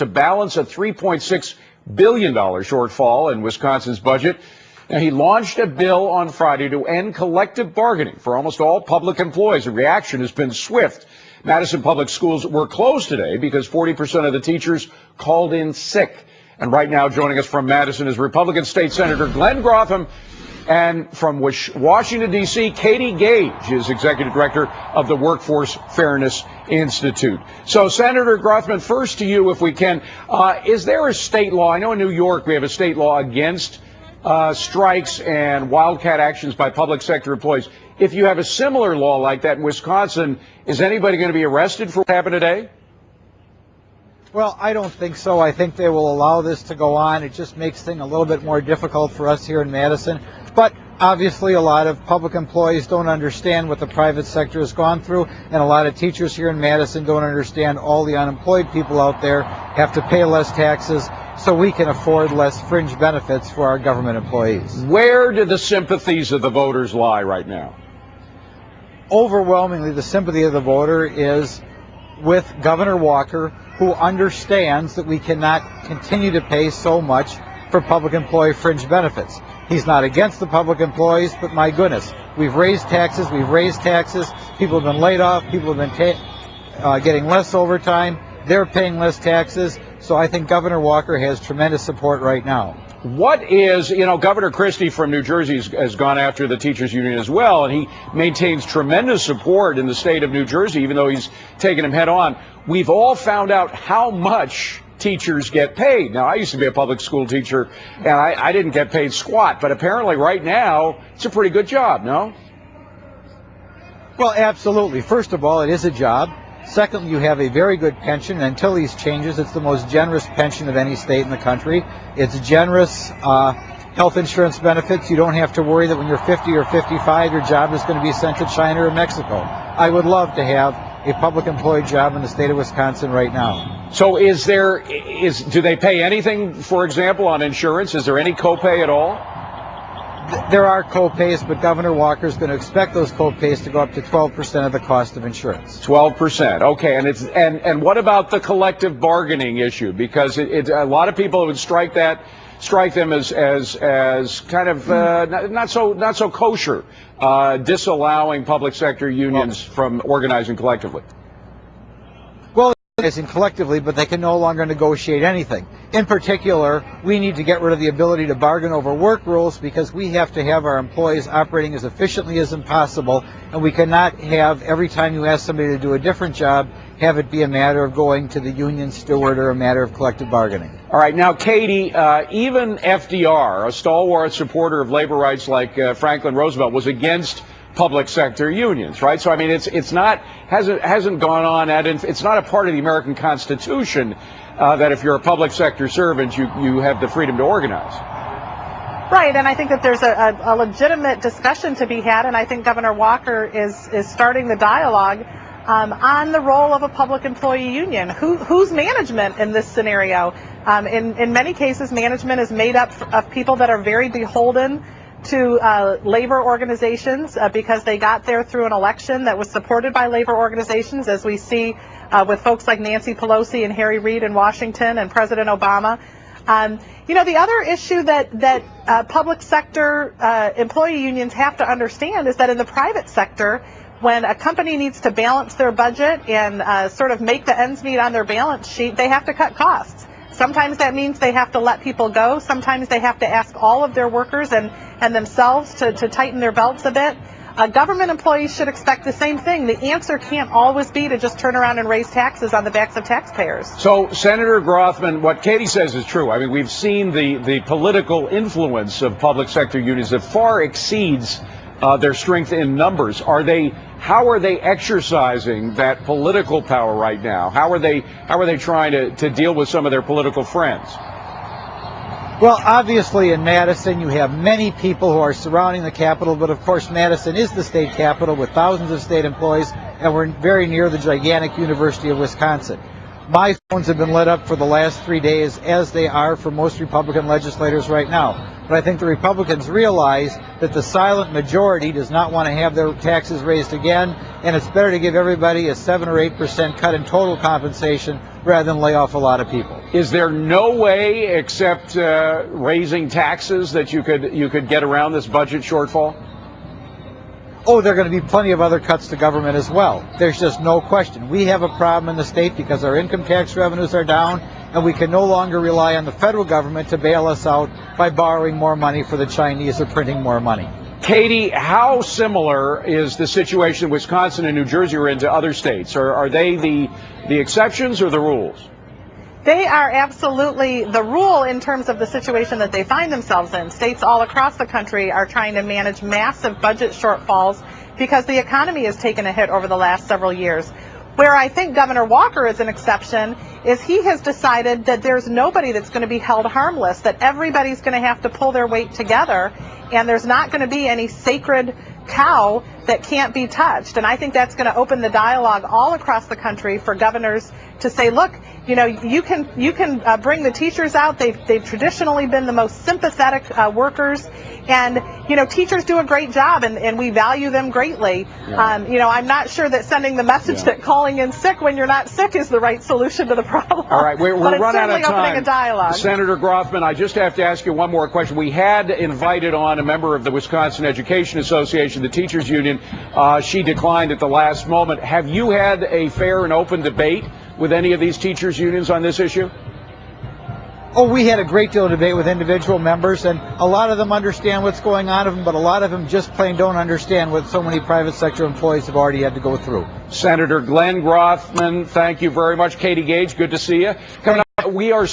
to balance a $3.6 billion shortfall in Wisconsin's budget. Now, he launched a bill on Friday to end collective bargaining for almost all public employees. The reaction has been swift. Madison Public Schools were closed today because 40% of the teachers called in sick. And right now, joining us from Madison is Republican State Senator Glenn Grotham, and from Washington, D.C., Katie Gage is Executive Director of the Workforce Fairness Institute. So, Senator Grotham, first to you, if we can. Is there a state law? I know in New York we have a state law against strikes and wildcat actions by public sector employees. If you have a similar law like that in Wisconsin, is anybody going to be arrested for what happened today? Well, I don't think so. I think they will allow this to go on. It just makes things a little bit more difficult for us here in Madison. But obviously a lot of public employees don't understand what the private sector has gone through, and a lot of teachers here in Madison don't understand all the unemployed people out there have to pay less taxes so we can afford less fringe benefits for our government employees. Where do the sympathies of the voters lie right now? Overwhelmingly, the sympathy of the voter is with Governor Walker, who understands that we cannot continue to pay so much for public employee fringe benefits. He's not against the public employees, but my goodness, we've raised taxes, people have been laid off, people have been getting less overtime, they're paying less taxes, so I think Governor Walker has tremendous support right now. What is, Governor Christie from New Jersey has gone after the teachers union as well, and he maintains tremendous support in the state of New Jersey, even though he's taken him head on. We've all found out how much teachers get paid. Now, I used to be a public school teacher, and I didn't get paid squat, but apparently right now it's a pretty good job, no? Well, absolutely. First of all, it is a job. Secondly, you have a very good pension, and until these changes, it's the most generous pension of any state in the country. It's generous health insurance benefits. You don't have to worry that when you're 50 or 55, your job is going to be sent to China or Mexico. I would love to have a public employee job in the state of Wisconsin right now. So do they pay anything, for example, on insurance? Is there any copay at all? There are co-pays, but Governor Walker is going to expect those co-pays to go up to 12% of the cost of insurance. 12%. Okay, and what about the collective bargaining issue? Because a lot of people would strike them as kind of not so kosher, disallowing public sector unions from organizing collectively. Well, organizing collectively, but they can no longer negotiate anything. In particular, we need to get rid of the ability to bargain over work rules, because we have to have our employees operating as efficiently as possible, and we cannot have, every time you ask somebody to do a different job, have it be a matter of going to the union steward or a matter of collective bargaining. All right. Now, Katie, even FDR, a stalwart supporter of labor rights like Franklin Roosevelt, was against public sector unions, right? So, I mean, hasn't gone on it's not a part of the American Constitution that if you're a public sector servant, you have the freedom to organize. Right, and I think that there's a legitimate discussion to be had, and I think Governor Walker is starting the dialogue on the role of a public employee union. Who's management in this scenario? In many cases, management is made up of people that are very beholden to labor organizations because they got there through an election that was supported by labor organizations, as we see with folks like Nancy Pelosi and Harry Reid in Washington and President Obama. The other issue that public sector employee unions have to understand is that in the private sector, when a company needs to balance their budget and sort of make the ends meet on their balance sheet, they have to cut costs. Sometimes that means they have to let people go. Sometimes they have to ask all of their workers and themselves to tighten their belts a bit. Government employees should expect the same thing. The answer can't always be to just turn around and raise taxes on the backs of taxpayers. So, Senator Grotham, what Katie says is true. I mean, we've seen the political influence of public sector unions that far exceeds their strength in numbers. How are they exercising that political power right now? How are they trying to deal with some of their political friends? Well, obviously in Madison you have many people who are surrounding the Capitol, but of course Madison is the state capital with thousands of state employees, and we're very near the gigantic University of Wisconsin. My phones have been lit up for the last 3 days, as they are for most Republican legislators right now. But I think the Republicans realize that the silent majority does not want to have their taxes raised again, and it's better to give everybody a 7 or 8% cut in total compensation rather than lay off a lot of people. Is there no way except raising taxes that you could get around this budget shortfall? Oh, there are going to be plenty of other cuts to government as well. There's just no question. We have a problem in the state because our income tax revenues are down, and we can no longer rely on the federal government to bail us out by borrowing more money for the Chinese or printing more money. Katie, how similar is the situation Wisconsin and New Jersey are in to other states? Are they the exceptions or the rules? They are absolutely the rule in terms of the situation that they find themselves in. States all across the country are trying to manage massive budget shortfalls because the economy has taken a hit over the last several years. Where I think Governor Walker is an exception is he has decided that there's nobody that's going to be held harmless, that everybody's going to have to pull their weight together, and there's not going to be any sacred cow that can't be touched. And I think that's going to open the dialogue all across the country for governors to say, look, you know, you can bring the teachers out. They've traditionally been the most sympathetic workers, and you know, teachers do a great job, and we value them greatly. Yeah. You know, I'm not sure that sending the message that calling in sick when you're not sick is the right solution to the problem. All right, we're but it's run out of certainly time. opening a dialogue. Senator Grothman, I just have to ask you one more question. We had invited on a member of the Wisconsin Education Association, the teachers union. She declined at the last moment. Have you had a fair and open debate with any of these teachers unions on this issue? Oh, we had a great deal of debate with individual members, and a lot of them understand what's going on, but a lot of them just plain don't understand what so many private sector employees have already had to go through. Senator Glenn Grothman, thank you very much. Katie Gage, good to see you. Coming up, we are